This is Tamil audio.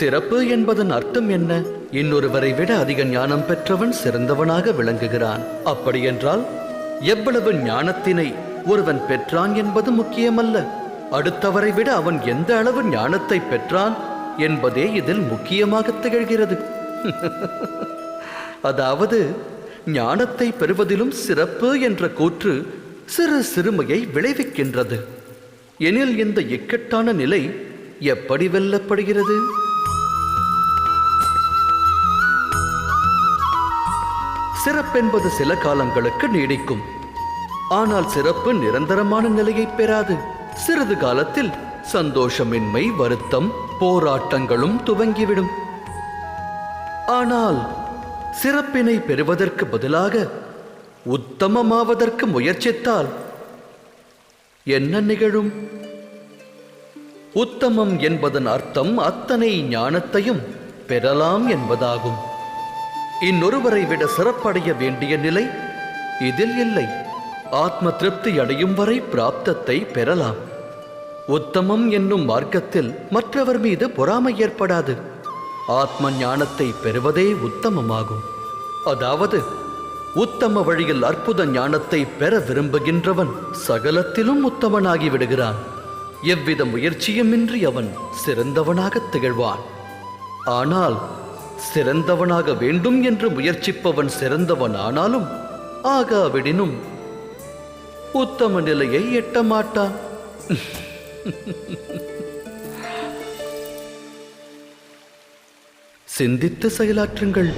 சிறப்பு என்பதன் அர்த்தம் என்ன? இன்னொருவரை விட அதிக ஞானம் பெற்றவன் சிறந்தவனாக விளங்குகிறான். அப்படியென்றால் எவ்வளவு ஞானத்தினை ஒருவன் பெற்றான் என்பது முக்கியமல்ல, அடுத்தவரை விட அவன் எந்த அளவு ஞானத்தை பெற்றான் என்பதே இதில் முக்கியமாக திகழ்கிறது. அதாவது ஞானத்தை பெறுவதிலும் சிறப்பு என்ற கூற்று சிறு சிறுமையை விளைவிக்கின்றது. எனில் இந்த இக்கட்டான நிலை எப்படி வெல்லப்படுகிறது? சிறப்பென்பது சில காலங்களுக்கு நீடிக்கும். ஆனால் சிறப்பு நிரந்தரமான நிலையை பெறாது. சிறிது காலத்தில் சந்தோஷமின்மை, வருத்தம், போராட்டங்களும் துவங்கிவிடும். ஆனால் சிறப்பினை பெறுவதற்கு பதிலாக உத்தமமாவதற்கு முயற்சித்தால் என்ன நிகழும்? உத்தமம் என்பதன் அர்த்தம் அத்தனை ஞானத்தையும் பெறலாம் என்பதாகும். இன்னொருவரை விட சிறப்படைய வேண்டிய நிலை இதில் இல்லை. ஆத்ம திருப்தி அடையும் வரை பிராப்தத்தை பெறலாம். உத்தமம் என்னும் மார்க்கத்தில் மற்றவர் மீது பொறாமை ஏற்படாது. ஆத்ம ஞானத்தை பெறுவதே உத்தமமாகும். அதாவது உத்தம வழியில் அற்புத ஞானத்தை பெற விரும்புகின்றவன் சகலத்திலும் உத்தமனாகி விடுகிறான். எவ்வித முயற்சியுமின்றி அவன் சிறந்தவனாக திகழ்வான். ஆனால் சிறந்தவனாக வேண்டும் என்று முயற்சிப்பவன் சிறந்தவன் ஆனாலும் ஆகாவிடினும் உத்தம நிலையை எட்ட மாட்டான். சிந்தித்து செயலாற்றுங்கள்.